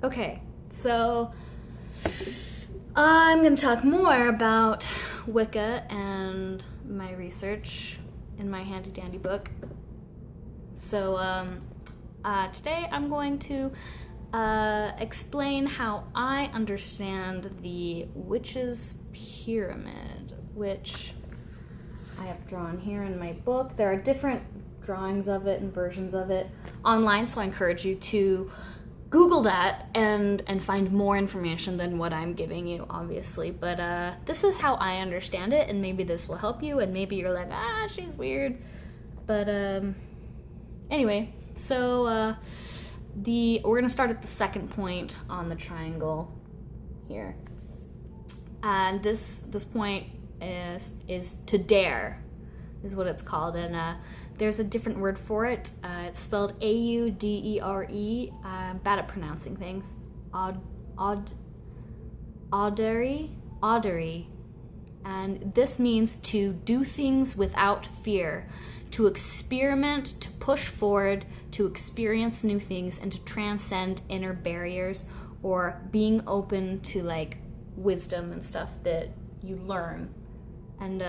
Okay, so I'm going to talk more about Wicca and my research in my handy dandy book. So today I'm going to explain how I understand the witch's pyramid, which I have drawn here in my book. There are different drawings of it and versions of it online, so I encourage you to Google that and find more information than what I'm giving you, obviously. But this is how I understand it, and maybe this will help you, and maybe you're like, she's weird. But anyway, so we're gonna start at the second point on the triangle here, and this point is to dare, is what it's called, and there's a different word for it. It's spelled A-U-D-E-R-E. I'm bad at pronouncing things. Audary. And this means to do things without fear, to experiment, to push forward, to experience new things, and to transcend inner barriers, or being open to like wisdom and stuff that you learn. And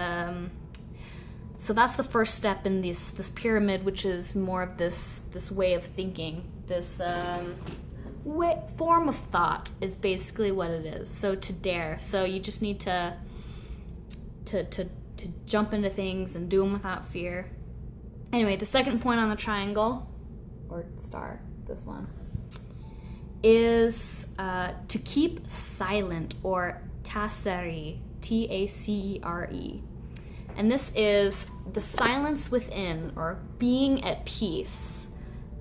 so that's the first step in this pyramid, which is more of this way of thinking. This form of thought is basically what it is. So to dare. So you just need to jump into things and do them without fear. Anyway, the second point on the triangle, or star, this one, is to keep silent, or tacere, T-A-C-E-R-E. And this is the silence within, or being at peace,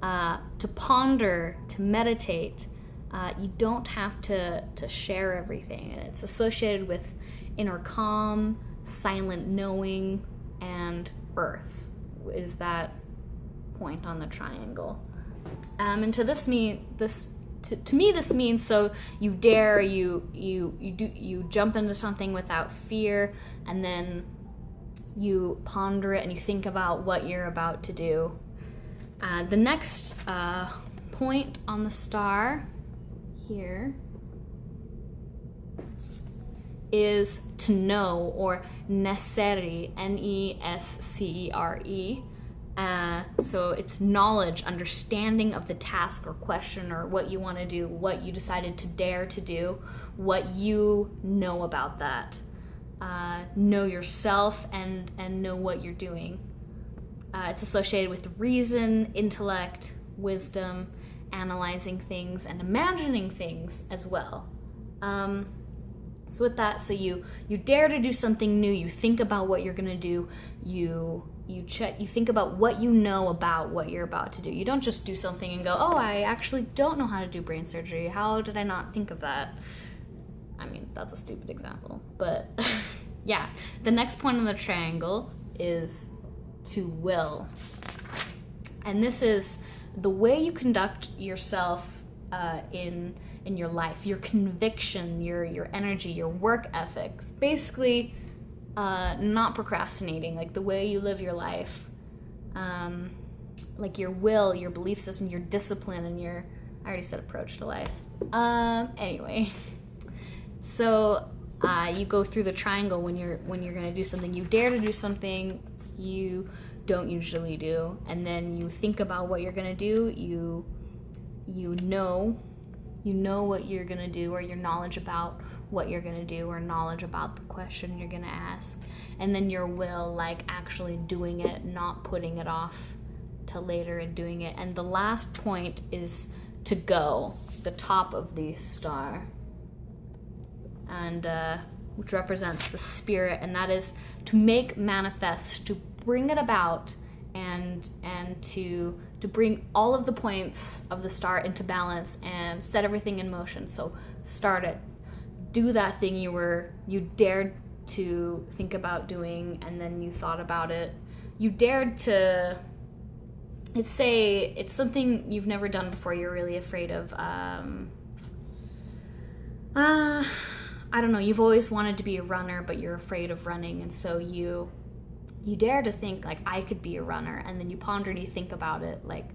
to ponder, to meditate. You don't have to share everything. It's associated with inner calm, silent knowing, and earth is that point on the triangle. And to me, this means, so you dare, you jump into something without fear, and then you ponder it and you think about what you're about to do. The next point on the star here is to know, or nescere, N-E-S-C-E-R-E. So it's knowledge, understanding of the task or question or what you want to do, what you decided to dare to do, what you know about that. Know yourself and know what you're doing. It's associated with reason, intellect, wisdom, analyzing things, and imagining things as well. So with that, so you dare to do something new. You think about what you're gonna do. You think about what you know about what you're about to do. You don't just do something and go, I actually don't know how to do brain surgery. How did I not think of that? I mean, that's a stupid example, but yeah. The next point on the triangle is to will. And this is the way you conduct yourself in your life, your conviction, your energy, your work ethics. Basically, not procrastinating, like the way you live your life, like your will, your belief system, your discipline, and I already said approach to life. Anyway. So you go through the triangle when you're going to do something. You dare to do something you don't usually do, and then you think about what you're going to do. You know what you're going to do, or your knowledge about what you're going to do, or knowledge about the question you're going to ask, and then your will, like actually doing it, not putting it off till later and doing it. And the last point is to go, the top of the star, and which represents the spirit, and that is to make manifest, to bring it about, and to bring all of the points of the star into balance and set everything in motion. So start it, do that thing you dared to think about doing, and then you thought about it. You dared to, it's something you've never done before. You're really afraid of. I don't know, you've always wanted to be a runner, but you're afraid of running, and so you dare to think, like, I could be a runner, and then you ponder and you think about it, like,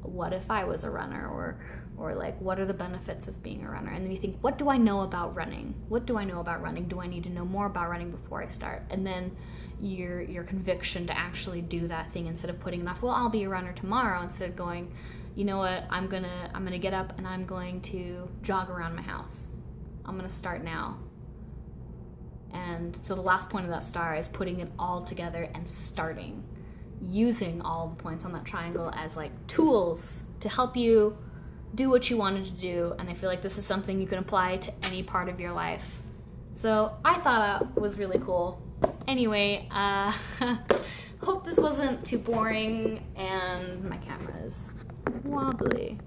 what if I was a runner, Or like, what are the benefits of being a runner? And then you think, what do I know about running? What do I know about running? Do I need to know more about running before I start? And then your conviction to actually do that thing, instead of putting it off, well, I'll be a runner tomorrow, instead of going, you know what, I'm gonna get up and I'm going to jog around my house. I'm gonna start now. And so the last point of that star is putting it all together and starting, using all the points on that triangle as like tools to help you do what you wanted to do. And I feel like this is something you can apply to any part of your life. So I thought that was really cool. Anyway, hope this wasn't too boring, and my camera is wobbly.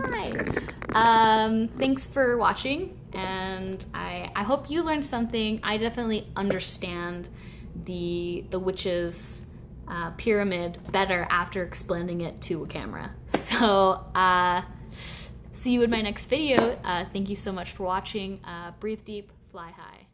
Hi. Thanks for watching, and I hope you learned something. I definitely understand the witch's pyramid better after explaining it to a camera. So see you in my next video. Thank you so much for watching. Breathe deep, fly high.